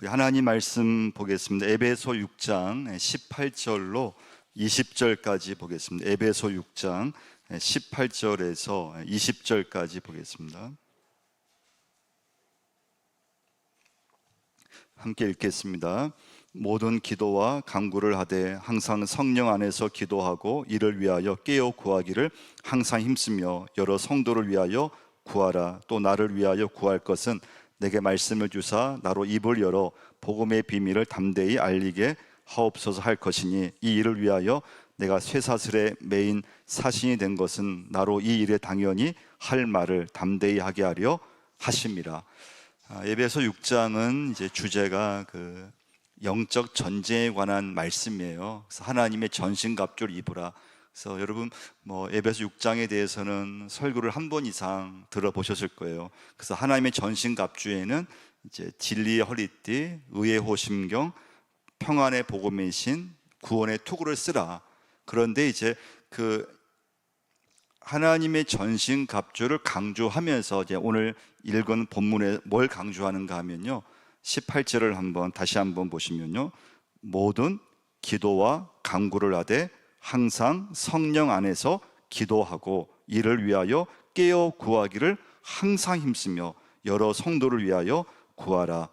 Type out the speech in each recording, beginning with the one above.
우리 하나님 말씀 보겠습니다. 에베소 6장 18절로 20절까지 보겠습니다. 에베소 6장 18절에서 20절까지 보겠습니다. 함께 읽겠습니다. 모든 기도와 간구를 하되 항상 성령 안에서 기도하고 이를 위하여 깨어 구하기를 항상 힘쓰며 여러 성도를 위하여 구하라. 또 나를 위하여 구할 것은 내게 말씀을 주사 나로 입을 열어 복음의 비밀을 담대히 알리게 하옵소서 할 것이니, 이 일을 위하여 내가 쇠사슬에 매인 사신이 된 것은 나로 이 일에 당연히 할 말을 담대히 하게 하려 하심이라. 에베소 6장은 이제 주제가 영적 전쟁에 관한 말씀이에요. 그래서 하나님의 전신갑주를 입으라. 그래서 여러분 에베소 6장에 대해서는 설교를 한 번 이상 들어보셨을 거예요. 그래서 하나님의 전신갑주에는 이제 진리의 허리띠, 의의 호심경, 평안의 복음의 신, 구원의 투구를 쓰라. 그런데 이제 하나님의 전신갑주를 강조하면서 이제 오늘 읽은 본문에 뭘 강조하는가 하면요, 18절을 다시 한번 보시면요, 모든 기도와 간구를 하되 항상 성령 안에서 기도하고 이를 위하여 깨어 구하기를 항상 힘쓰며 여러 성도를 위하여 구하라.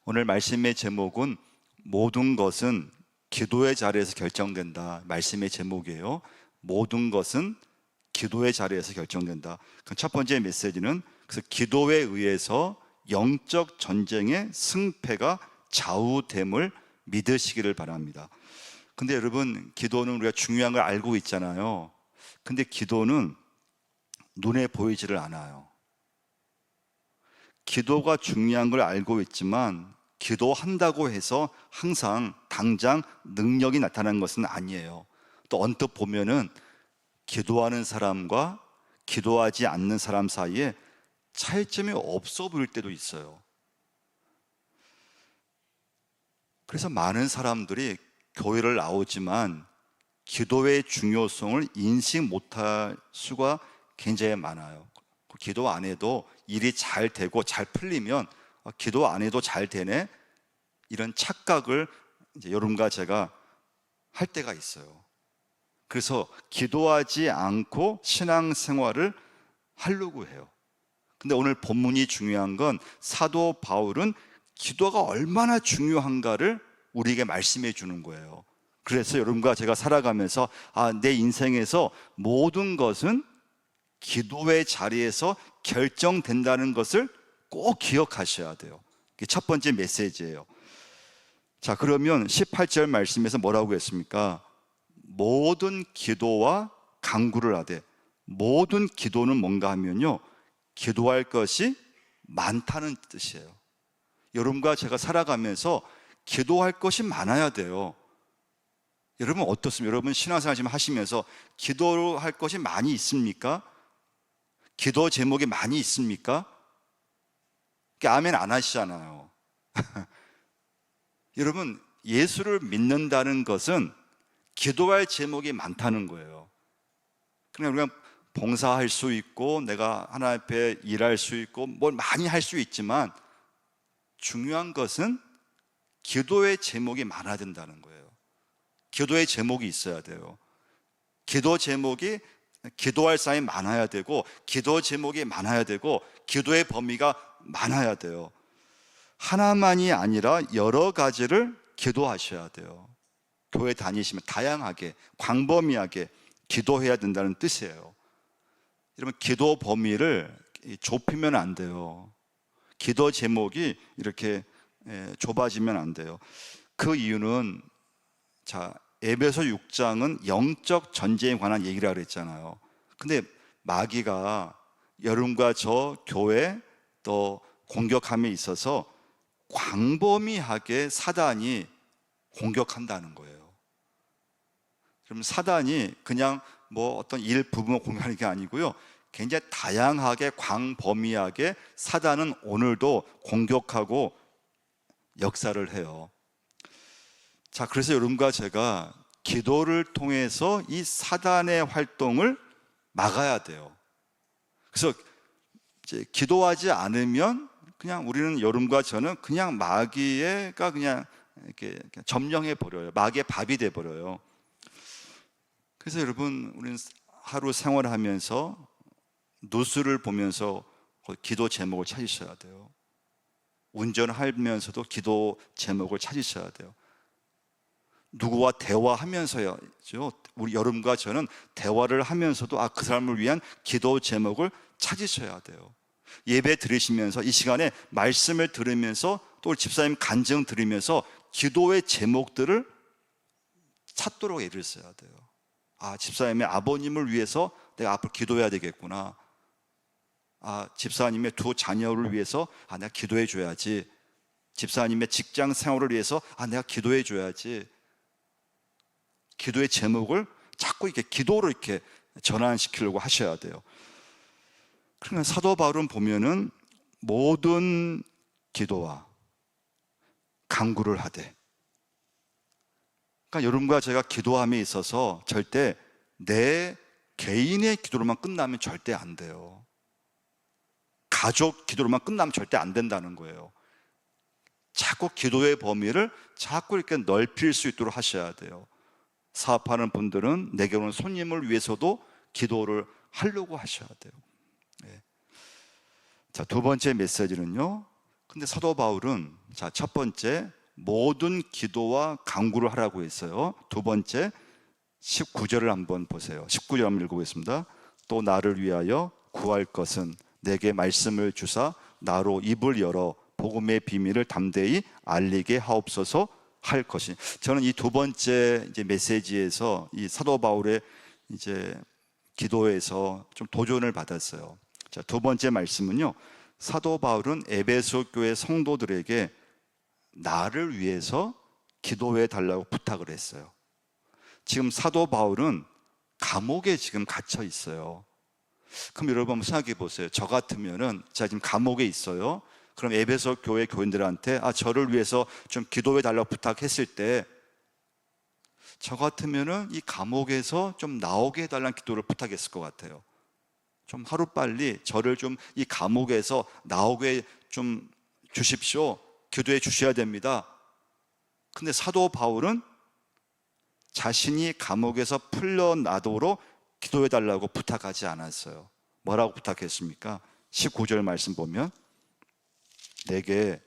오늘 말씀의 제목은 모든 것은 기도의 자리에서 결정된다. 말씀의 제목이에요. 모든 것은 기도의 자리에서 결정된다. 첫 번째 메시지는 그래서 기도에 의해서 영적 전쟁의 승패가 좌우됨을 믿으시기를 바랍니다. 근데 여러분, 기도는 우리가 중요한 걸 알고 있잖아요. 근데 기도는 눈에 보이지를 않아요. 기도가 중요한 걸 알고 있지만 기도한다고 해서 항상 당장 능력이 나타나는 것은 아니에요. 또 언뜻 보면은 기도하는 사람과 기도하지 않는 사람 사이에 차이점이 없어 보일 때도 있어요. 그래서 많은 사람들이 교회를 나오지만 기도의 중요성을 인식 못할 수가 굉장히 많아요. 기도 안 해도 일이 잘 되고 잘 풀리면 기도 안 해도 잘 되네, 이런 착각을 이제 여러분과 제가 할 때가 있어요. 그래서 기도하지 않고 신앙생활을 하려고 해요. 근데 오늘 본문이 중요한 건 사도 바울은 기도가 얼마나 중요한가를 우리에게 말씀해 주는 거예요. 그래서 여러분과 제가 살아가면서 내 인생에서 모든 것은 기도의 자리에서 결정된다는 것을 꼭 기억하셔야 돼요. 이게 첫 번째 메시지예요. 자, 그러면 18절 말씀에서 뭐라고 했습니까? 모든 기도와 간구를 하되, 모든 기도는 뭔가 하면요, 기도할 것이 많다는 뜻이에요. 여러분과 제가 살아가면서 기도할 것이 많아야 돼요. 여러분 어떻습니까? 여러분 신앙생활 지금 하시면서 기도할 것이 많이 있습니까? 기도 제목이 많이 있습니까? 아멘 안 하시잖아요. 여러분, 예수를 믿는다는 것은 기도할 제목이 많다는 거예요. 그냥 우리가 봉사할 수 있고 내가 하나님 앞에 일할 수 있고 뭘 많이 할 수 있지만 중요한 것은 기도의 제목이 많아야 된다는 거예요. 기도의 제목이 있어야 돼요. 기도 제목이, 기도할 사람이 많아야 되고, 기도 제목이 많아야 되고, 기도의 범위가 많아야 돼요. 하나만이 아니라 여러 가지를 기도하셔야 돼요. 교회 다니시면 다양하게, 광범위하게 기도해야 된다는 뜻이에요. 여러분, 기도 범위를 좁히면 안 돼요. 기도 제목이 이렇게 좁아지면 안 돼요. 그 이유는, 자, 에베소 6장은 영적 전쟁에 관한 얘기라 그랬잖아요. 근데 마귀가 여러분과 저 교회 또 공격함에 있어서 광범위하게 사단이 공격한다는 거예요. 그럼 사단이 그냥 어떤 일부분을 공격하는 게 아니고요, 굉장히 다양하게 광범위하게 사단은 오늘도 공격하고 역사를 해요. 자, 그래서 여러분과 제가 기도를 통해서 이 사단의 활동을 막아야 돼요. 그래서 이제 기도하지 않으면 그냥 우리는 여름과 저는 그냥 마귀가 그냥 이렇게 점령해 버려요. 마귀의 밥이 돼 버려요. 그래서 여러분, 우리는 하루 생활하면서 뉴스를 보면서 기도 제목을 찾으셔야 돼요. 운전하면서도 기도 제목을 찾으셔야 돼요. 누구와 대화하면서요, 우리 여름과 저는 대화를 하면서도 그 사람을 위한 기도 제목을 찾으셔야 돼요. 예배 들으시면서 이 시간에 말씀을 들으면서 또 집사님 간증 들으면서 기도의 제목들을 찾도록 애를 써야 돼요. 집사님의 아버님을 위해서 내가 앞으로 기도해야 되겠구나. 집사님의 두 자녀를 위해서 내가 기도해 줘야지. 집사님의 직장 생활을 위해서 내가 기도해 줘야지. 기도의 제목을 자꾸 이렇게 기도로 이렇게 전환시키려고 하셔야 돼요. 그러니까 사도 바울은 보면은 모든 기도와 간구를 하되, 그러니까 여러분과 제가 기도함에 있어서 절대 내 개인의 기도로만 끝나면 절대 안 돼요. 가족 기도로만 끝나면 절대 안 된다는 거예요. 자꾸 기도의 범위를 자꾸 이렇게 넓힐 수 있도록 하셔야 돼요. 사업하는 분들은 내게 오는 손님을 위해서도 기도를 하려고 하셔야 돼요. 자, 두 번째 메시지는요, 근데 사도 바울은 첫 번째 모든 기도와 간구를 하라고 했어요. 두 번째 19절을 한번 보세요. 19절 한번 읽어보겠습니다. 또 나를 위하여 구할 것은 내게 말씀을 주사 나로 입을 열어 복음의 비밀을 담대히 알리게 하옵소서 할 것이. 저는 이 두 번째 이제 메시지에서 이 사도 바울의 이제 기도에서 좀 도전을 받았어요. 자, 두 번째 말씀은요, 사도 바울은 에베소 교회 성도들에게 나를 위해서 기도해 달라고 부탁을 했어요. 지금 사도 바울은 감옥에 지금 갇혀 있어요. 그럼 여러분 한번 생각해 보세요. 저 같으면은 제가 지금 감옥에 있어요. 그럼 에베소 교회 교인들한테 저를 위해서 좀 기도해 달라고 부탁했을 때, 저 같으면은 이 감옥에서 좀 나오게 해달라는 기도를 부탁했을 것 같아요. 좀 하루빨리 저를 좀 이 감옥에서 나오게 좀 주십시오. 기도해 주셔야 됩니다. 근데 사도 바울은 자신이 감옥에서 풀려나도록 기도해 달라고 부탁하지 않았어요. 뭐라고 부탁했습니까? 19절 말씀 보면 내게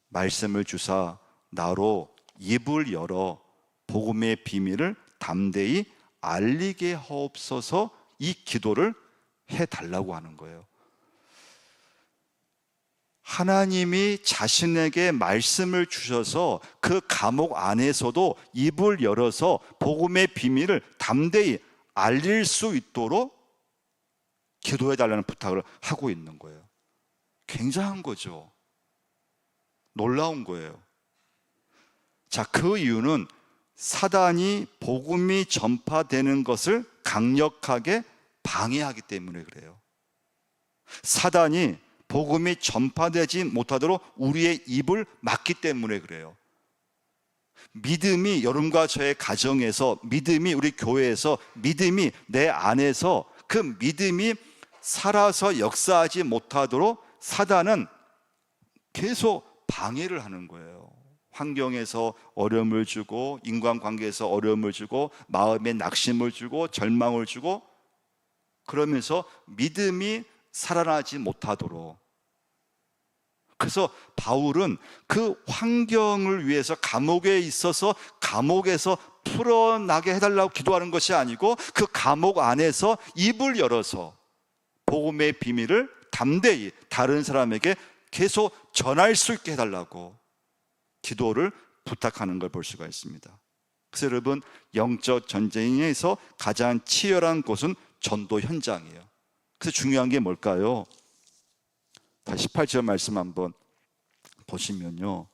말씀을 주사 나로 입을 열어 복음의 비밀을 담대히 알리게 하옵소서, 이 기도를 해달라고 하는 거예요. 하나님이 자신에게 말씀을 주셔서 그 감옥 안에서도 입을 열어서 복음의 비밀을 담대히 알릴 수 있도록 기도해 달라는 부탁을 하고 있는 거예요. 굉장한 거죠. 놀라운 거예요. 자, 그 이유는 사단이 복음이 전파되는 것을 강력하게 방해하기 때문에 그래요. 사단이 복음이 전파되지 못하도록 우리의 입을 막기 때문에 그래요. 믿음이 여러분과 저의 가정에서, 믿음이 우리 교회에서, 믿음이 내 안에서 그 믿음이 살아서 역사하지 못하도록 사단은 계속 방해를 하는 거예요. 환경에서 어려움을 주고, 인간관계에서 어려움을 주고, 마음에 낙심을 주고, 절망을 주고, 그러면서 믿음이 살아나지 못하도록. 그래서 바울은 그 환경을 위해서 감옥에 있어서 감옥에서 풀어나게 해달라고 기도하는 것이 아니고, 그 감옥 안에서 입을 열어서 복음의 비밀을 담대히 다른 사람에게 계속 전할 수 있게 해달라고 기도를 부탁하는 걸 볼 수가 있습니다. 그래서 여러분, 영적 전쟁에서 가장 치열한 곳은 전도 현장이에요. 그래서 중요한 게 뭘까요? 18절 말씀 한번 보시면요,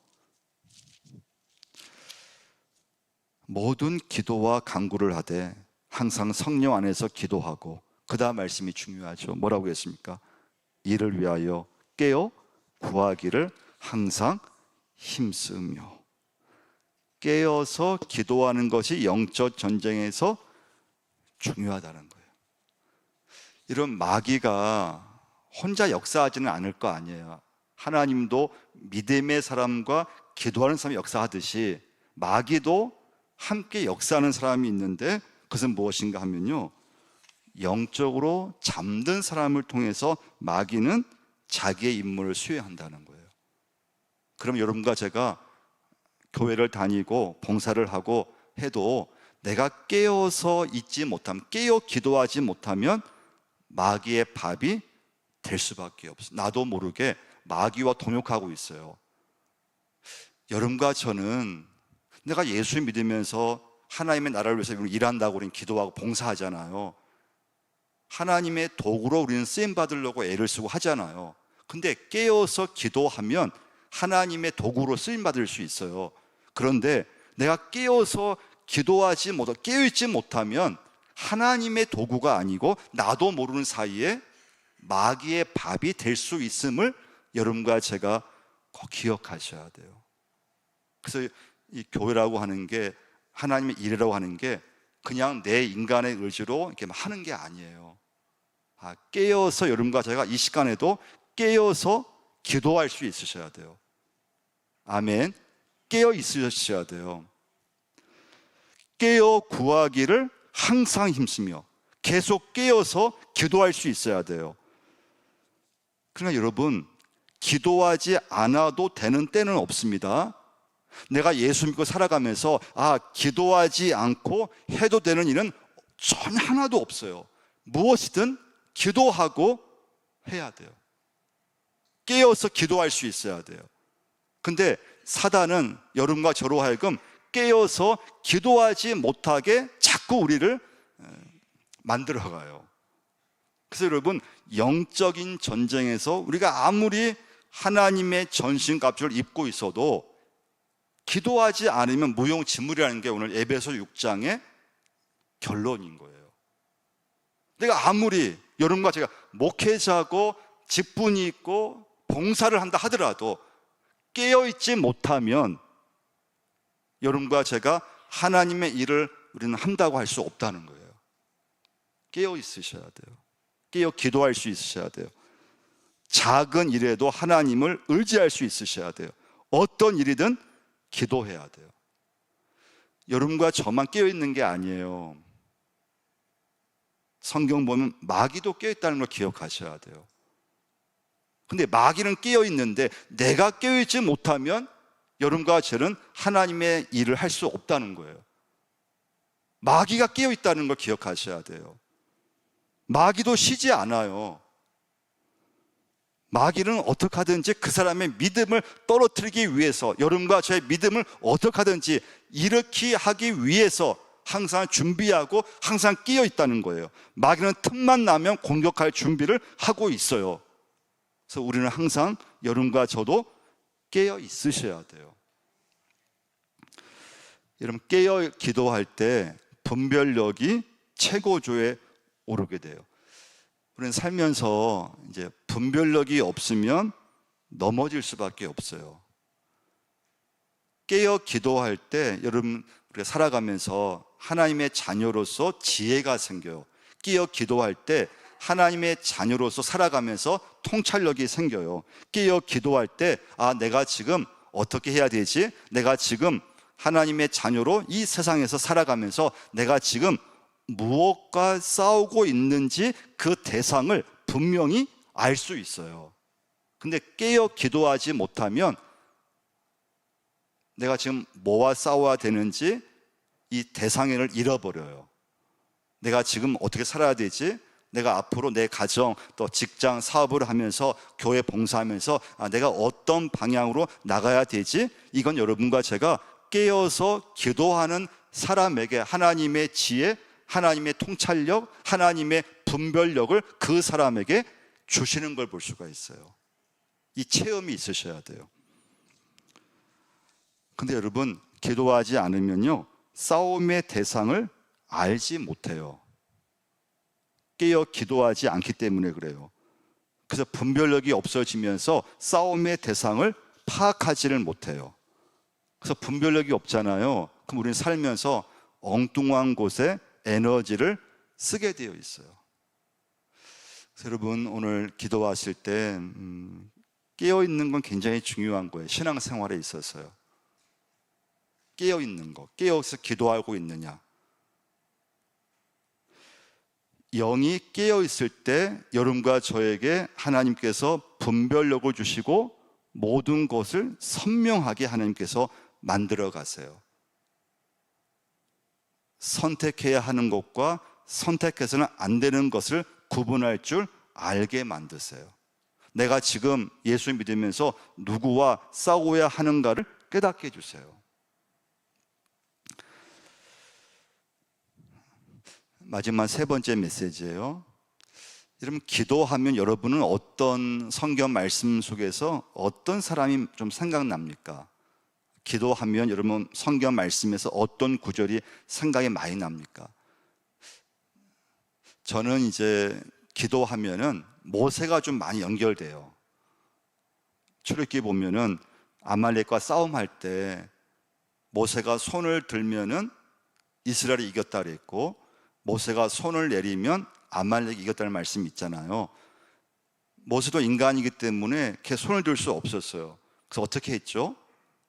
모든 기도와 간구를 하되 항상 성령 안에서 기도하고, 그 다음 말씀이 중요하죠. 뭐라고 했습니까? 이를 위하여 깨어 구하기를 항상 힘쓰며. 깨어서 기도하는 것이 영적 전쟁에서 중요하다는 거예요. 이런 마귀가 혼자 역사하지는 않을 거 아니에요. 하나님도 믿음의 사람과 기도하는 사람이 역사하듯이 마귀도 함께 역사하는 사람이 있는데, 그것은 무엇인가 하면요, 영적으로 잠든 사람을 통해서 마귀는 자기의 임무를 수행한다는 거예요. 그럼 여러분과 제가 교회를 다니고 봉사를 하고 해도 내가 깨어서 있지 못하면, 깨어 기도하지 못하면 마귀의 밥이 될 수밖에 없어요. 나도 모르게 마귀와 동역하고 있어요. 여러분과 저는 내가 예수 믿으면서 하나님의 나라를 위해서 일한다고 우리는 기도하고 봉사하잖아요. 하나님의 도구로 우리는 쓰임 받으려고 애를 쓰고 하잖아요. 근데 깨어서 기도하면 하나님의 도구로 쓰임 받을 수 있어요. 그런데 내가 깨어서 기도하지 못하고 깨어있지 못하면 하나님의 도구가 아니고 나도 모르는 사이에 마귀의 밥이 될 수 있음을 여러분과 제가 꼭 기억하셔야 돼요. 그래서 이 교회라고 하는 게, 하나님의 일이라고 하는 게 그냥 내 인간의 의지로 이렇게 하는 게 아니에요. 깨어서 여러분과 제가 이 시간에도 깨어서 기도할 수 있으셔야 돼요. 아멘. 깨어 있으셔야 돼요. 깨어 구하기를 항상 힘쓰며 계속 깨어서 기도할 수 있어야 돼요. 그러나 여러분, 기도하지 않아도 되는 때는 없습니다. 내가 예수 믿고 살아가면서 기도하지 않고 해도 되는 일은 전혀 하나도 없어요. 무엇이든 기도하고 해야 돼요. 깨어서 기도할 수 있어야 돼요. 근데 사단은 여러분과 저로 하여금 깨어서 기도하지 못하게 자꾸 우리를 만들어가요. 그래서 여러분, 영적인 전쟁에서 우리가 아무리 하나님의 전신갑주를 입고 있어도 기도하지 않으면 무용지물이라는 게 오늘 에베소 6장의 결론인 거예요. 내가 아무리 여러분과 제가 목회자고 직분이 있고 봉사를 한다 하더라도 깨어있지 못하면 여러분과 제가 하나님의 일을 우리는 한다고 할 수 없다는 거예요. 깨어 있으셔야 돼요. 깨어 기도할 수 있으셔야 돼요. 작은 일에도 하나님을 의지할 수 있으셔야 돼요. 어떤 일이든 기도해야 돼요. 여러분과 저만 깨어있는 게 아니에요. 성경 보면 마귀도 깨어있다는 걸 기억하셔야 돼요. 근데 마귀는 깨어있는데 내가 깨어있지 못하면 여러분과 저는 하나님의 일을 할 수 없다는 거예요. 마귀가 깨어있다는 걸 기억하셔야 돼요. 마귀도 쉬지 않아요. 마귀는 어떻게 하든지 그 사람의 믿음을 떨어뜨리기 위해서, 여러분과 저의 믿음을 어떻게 하든지 일으키게 하기 위해서 항상 준비하고 항상 끼어 있다는 거예요. 마귀는 틈만 나면 공격할 준비를 하고 있어요. 그래서 우리는 항상 여러분과 저도 깨어 있으셔야 돼요. 여러분, 깨어 기도할 때 분별력이 최고조에 오르게 돼요. 우리는 살면서 이제 분별력이 없으면 넘어질 수밖에 없어요. 깨어 기도할 때 여러분, 우리가 살아가면서 하나님의 자녀로서 지혜가 생겨요. 깨어 기도할 때 하나님의 자녀로서 살아가면서 통찰력이 생겨요. 깨어 기도할 때 내가 지금 어떻게 해야 되지? 내가 지금 하나님의 자녀로 이 세상에서 살아가면서 내가 지금 무엇과 싸우고 있는지 그 대상을 분명히 알 수 있어요. 근데 깨어 기도하지 못하면 내가 지금 뭐와 싸워야 되는지 이 대상을 잃어버려요. 내가 지금 어떻게 살아야 되지? 내가 앞으로 내 가정, 또 직장, 사업을 하면서 교회 봉사하면서 내가 어떤 방향으로 나가야 되지? 이건 여러분과 제가 깨어서 기도하는 사람에게 하나님의 지혜, 하나님의 통찰력, 하나님의 분별력을 그 사람에게 주시는 걸 볼 수가 있어요. 이 체험이 있으셔야 돼요. 근데 여러분, 기도하지 않으면요, 싸움의 대상을 알지 못해요. 깨어 기도하지 않기 때문에 그래요. 그래서 분별력이 없어지면서 싸움의 대상을 파악하지를 못해요. 그래서 분별력이 없잖아요. 그럼 우리는 살면서 엉뚱한 곳에 에너지를 쓰게 되어 있어요. 그래서 여러분, 오늘 기도하실 때 깨어 있는 건 굉장히 중요한 거예요. 신앙생활에 있어서요. 깨어 있는 거, 깨어서 기도하고 있느냐. 영이 깨어 있을 때 여러분과 저에게 하나님께서 분별력을 주시고 모든 것을 선명하게 하나님께서 만들어 가세요. 선택해야 하는 것과 선택해서는 안 되는 것을 구분할 줄 알게 만드세요. 내가 지금 예수 믿으면서 누구와 싸워야 하는가를 깨닫게 해주세요. 마지막 세 번째 메시지예요. 여러분, 기도하면 여러분은 어떤 성경 말씀 속에서 어떤 사람이 좀 생각납니까? 기도하면 여러분 성경 말씀에서 어떤 구절이 생각이 많이 납니까? 저는 이제 기도하면은 모세가 좀 많이 연결돼요. 출애굽기 보면은 아말렉과 싸움할 때 모세가 손을 들면은 이스라엘이 이겼다 그랬고, 모세가 손을 내리면 아말렉이 이겼다는 말씀이 있잖아요. 모세도 인간이기 때문에 걔 손을 들 수 없었어요. 그래서 어떻게 했죠?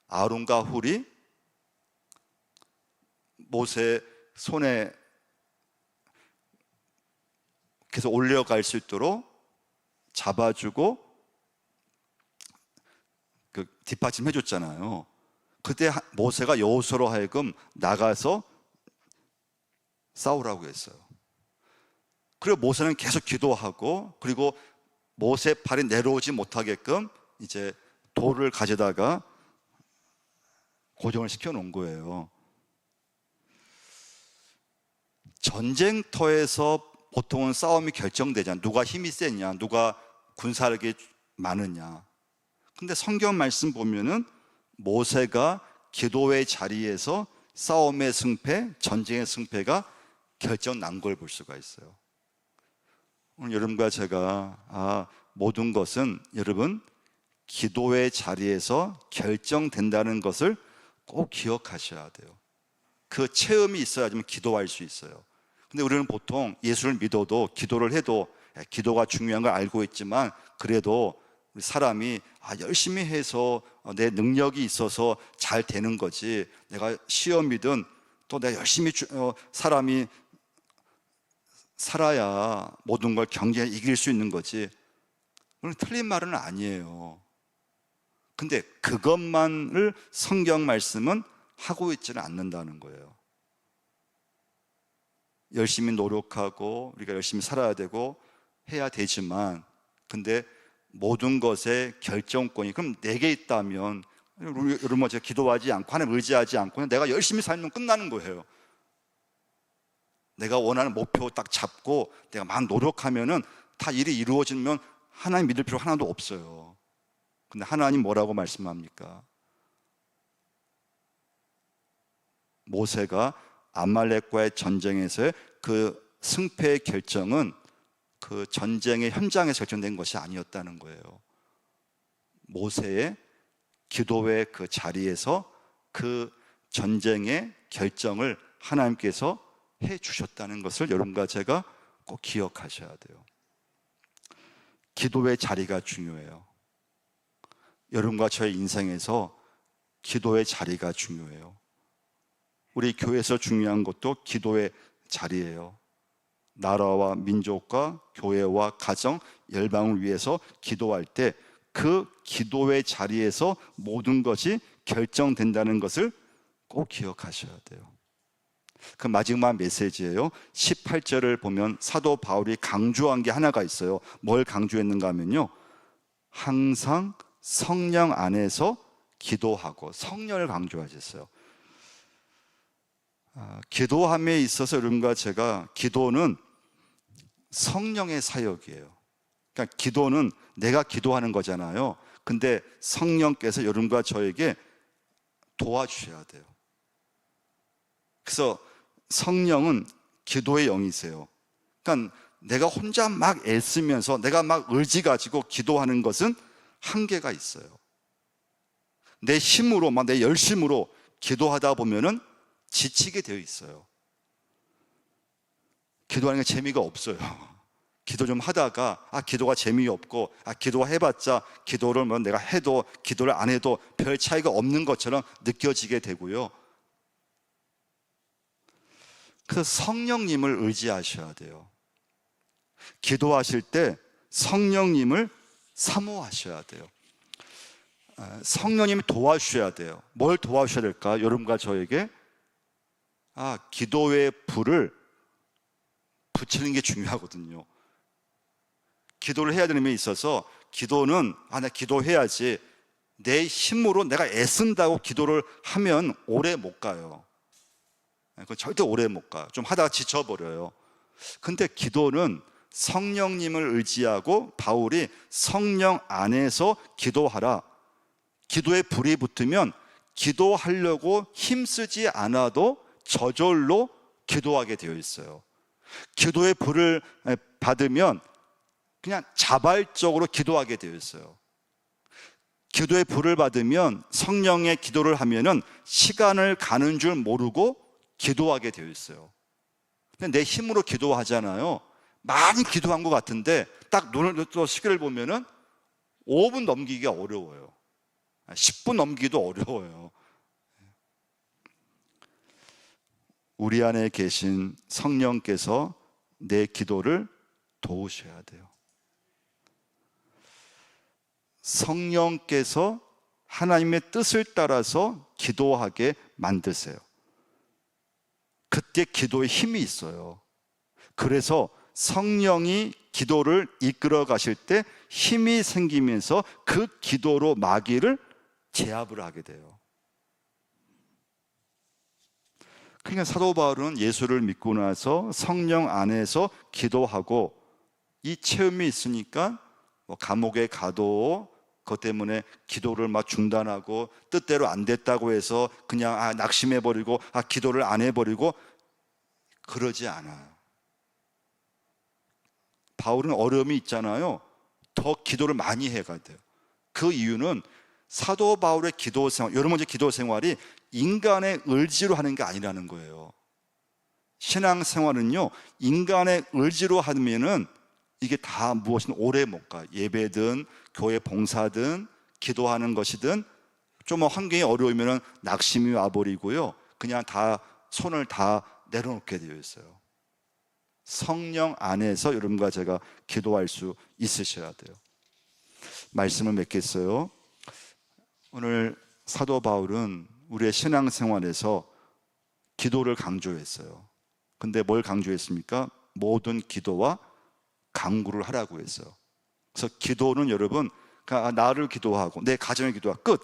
아론과 훌이 모세 손에 계속 올려갈 수 있도록 잡아주고 그 뒷받침 해줬잖아요. 그때 모세가 여호수아로 하여금 나가서 싸우라고 했어요. 그리고 모세는 계속 기도하고, 그리고 모세 팔이 내려오지 못하게끔 이제 돌을 가져다가 고정을 시켜 놓은 거예요. 전쟁터에서 보통은 싸움이 결정되잖아요. 누가 힘이 세냐, 누가 군사력이 많으냐. 근데 성경 말씀 보면은 모세가 기도의 자리에서 싸움의 승패, 전쟁의 승패가 결정 난 걸 볼 수가 있어요. 오늘 여러분과 제가 모든 것은 여러분 기도의 자리에서 결정된다는 것을 꼭 기억하셔야 돼요. 그 체험이 있어야지만 기도할 수 있어요. 근데 우리는 보통 예수를 믿어도 기도를 해도 기도가 중요한 걸 알고 있지만, 그래도 우리 사람이 열심히 해서 내 능력이 있어서 잘 되는 거지, 내가 시험이든 또 내가 열심히 사람이 살아야 모든 걸 경쟁에 이길 수 있는 거지, 그건 틀린 말은 아니에요. 근데 그것만을 성경 말씀은 하고 있지는 않는다는 거예요. 열심히 노력하고 우리가 열심히 살아야 되고 해야 되지만, 근데 모든 것의 결정권이 그럼 내게 있다면, 여러분 제가 기도하지 않고 하나님 의지하지 않고 내가 열심히 살면 끝나는 거예요. 내가 원하는 목표 딱 잡고 내가 막 노력하면은 다 일이 이루어지면 하나님 믿을 필요 하나도 없어요. 근데 하나님 뭐라고 말씀합니까? 모세가 아말렉과의 전쟁에서의 그 승패의 결정은 그 전쟁의 현장에서 결정된 것이 아니었다는 거예요. 모세의 기도의 그 자리에서 그 전쟁의 결정을 하나님께서 해 주셨다는 것을 여러분과 제가 꼭 기억하셔야 돼요. 기도의 자리가 중요해요. 여러분과 저의 인생에서 기도의 자리가 중요해요. 우리 교회에서 중요한 것도 기도의 자리예요. 나라와 민족과 교회와 가정, 열방을 위해서 기도할 때 그 기도의 자리에서 모든 것이 결정된다는 것을 꼭 기억하셔야 돼요. 그 마지막 메시지예요. 18절을 보면 사도 바울이 강조한 게 하나가 있어요. 뭘 강조했는가 하면요, 항상 성령 안에서 기도하고, 성령을 강조하셨어요. 기도함에 있어서 여러분과 제가, 기도는 성령의 사역이에요. 그러니까 기도는 내가 기도하는 거잖아요. 근데 성령께서 여러분과 저에게 도와주셔야 돼요. 그래서 성령은 기도의 영이세요. 그러니까 내가 혼자 막 애쓰면서 내가 막 의지 가지고 기도하는 것은 한계가 있어요. 내 힘으로 막 내 열심으로 기도하다 보면은 지치게 되어 있어요. 기도하는 게 재미가 없어요. 기도 좀 하다가 기도가 재미없고 기도 해봤자 기도를 뭐 내가 해도 기도를 안 해도 별 차이가 없는 것처럼 느껴지게 되고요. 그래서 성령님을 의지하셔야 돼요. 기도하실 때 성령님을 사모하셔야 돼요. 성령님이 도와주셔야 돼요. 뭘 도와주셔야 될까? 여러분과 저에게 기도의 불을 붙이는 게 중요하거든요. 기도를 해야 되는 데 있어서 기도는 나 기도해야지 내 힘으로 내가 애쓴다고 기도를 하면 오래 못 가요. 그건 절대 오래 못 가요. 좀 하다가 지쳐버려요. 근데 기도는 성령님을 의지하고 바울이 성령 안에서 기도하라. 기도에 불이 붙으면 기도하려고 힘쓰지 않아도 저절로 기도하게 되어 있어요. 기도의 불을 받으면 그냥 자발적으로 기도하게 되어 있어요. 기도의 불을 받으면 성령의 기도를 하면은 시간을 가는 줄 모르고 기도하게 되어 있어요. 근데 내 힘으로 기도하잖아요. 많이 기도한 것 같은데 딱 눈을 떠 시계를 보면은 5분 넘기기가 어려워요. 10분 넘기기도 어려워요. 우리 안에 계신 성령께서 내 기도를 도우셔야 돼요. 성령께서 하나님의 뜻을 따라서 기도하게 만드세요. 그때 기도에 힘이 있어요. 그래서 성령이 기도를 이끌어 가실 때 힘이 생기면서 그 기도로 마귀를 제압을 하게 돼요. 그러니까 사도 바울은 예수를 믿고 나서 성령 안에서 기도하고 이 체험이 있으니까 감옥에 가도 그것 때문에 기도를 막 중단하고 뜻대로 안 됐다고 해서 그냥 낙심해버리고 기도를 안 해버리고 그러지 않아요. 바울은 어려움이 있잖아요. 더 기도를 많이 해가야 돼요. 그 이유는 사도 바울의 기도 생활, 여러 번째 기도 생활이 인간의 의지로 하는 게 아니라는 거예요. 신앙 생활은요, 인간의 의지로 하면은 이게 다 무엇이든 오래 못 가. 예배든 교회 봉사든 기도하는 것이든 좀 환경이 어려우면은 낙심이 와버리고요. 그냥 다 손을 다 내려놓게 되어 있어요. 성령 안에서 여러분과 제가 기도할 수 있으셔야 돼요. 말씀을 맺겠어요. 오늘 사도 바울은 우리의 신앙생활에서 기도를 강조했어요. 근데 뭘 강조했습니까? 모든 기도와 간구를 하라고 했어요. 그래서 기도는 여러분, 나를 기도하고 내 가정을 기도하고 끝.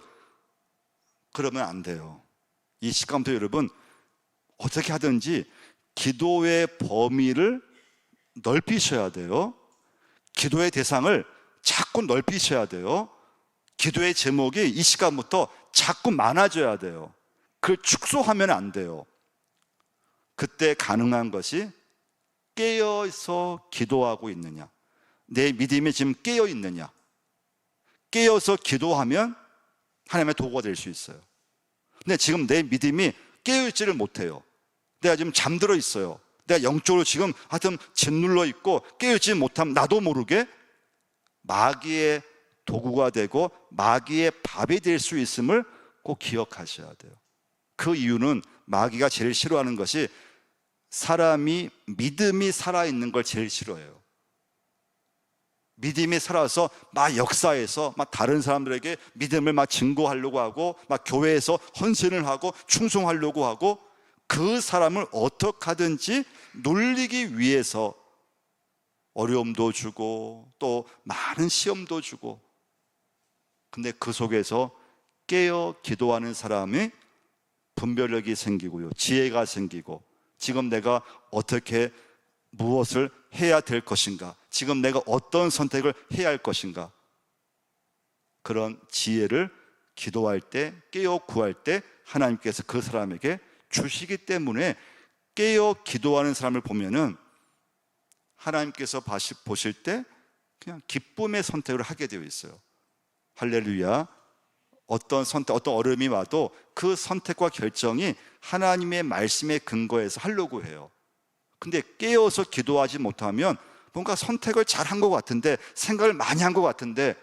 그러면 안 돼요. 이 시간부터 여러분 어떻게 하든지 기도의 범위를 넓히셔야 돼요. 기도의 대상을 자꾸 넓히셔야 돼요. 기도의 제목이 이 시간부터 자꾸 많아져야 돼요. 그걸 축소하면 안 돼요. 그때 가능한 것이 깨어서 기도하고 있느냐, 내 믿음이 지금 깨어 있느냐. 깨어서 기도하면 하나님의 도구가 될 수 있어요. 근데 지금 내 믿음이 깨어 있지를 못해요. 내가 지금 잠들어 있어요. 내가 영적으로 지금 하여튼 짓눌러 있고 깨어 있지 못하면 나도 모르게 마귀의 도구가 되고 마귀의 밥이 될 수 있음을 꼭 기억하셔야 돼요. 그 이유는 마귀가 제일 싫어하는 것이 사람이 믿음이 살아있는 걸 제일 싫어해요. 믿음이 살아서 막 역사에서 막 다른 사람들에게 믿음을 막 증거하려고 하고 막 교회에서 헌신을 하고 충성하려고 하고 그 사람을 어떻게 하든지 놀리기 위해서 어려움도 주고 또 많은 시험도 주고, 근데 그 속에서 깨어 기도하는 사람이 분별력이 생기고요, 지혜가 생기고, 지금 내가 어떻게 무엇을 해야 될 것인가, 지금 내가 어떤 선택을 해야 할 것인가, 그런 지혜를 기도할 때, 깨어 구할 때 하나님께서 그 사람에게 주시기 때문에 깨어 기도하는 사람을 보면은 하나님께서 보실 때 그냥 기쁨의 선택을 하게 되어 있어요. 할렐루야. 어떤 선택, 어떤 어려움이 와도 그 선택과 결정이 하나님의 말씀에 근거해서 하려고 해요. 근데 깨어서 기도하지 못하면 뭔가 선택을 잘 한 것 같은데, 생각을 많이 한 것 같은데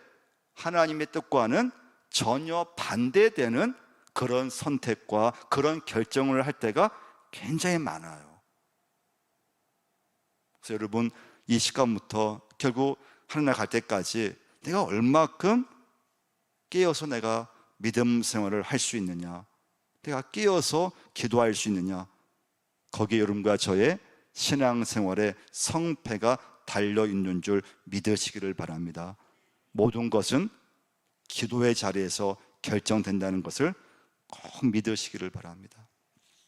하나님의 뜻과는 전혀 반대되는 그런 선택과 그런 결정을 할 때가 굉장히 많아요. 그래서 여러분, 이 시간부터 결국 하늘나라 갈 때까지 내가 얼마큼 깨어서 내가 믿음 생활을 할 수 있느냐, 내가 깨어서 기도할 수 있느냐, 거기에 여러분과 저의 신앙생활의 성패가 달려있는 줄 믿으시기를 바랍니다. 모든 것은 기도의 자리에서 결정된다는 것을 꼭 믿으시기를 바랍니다.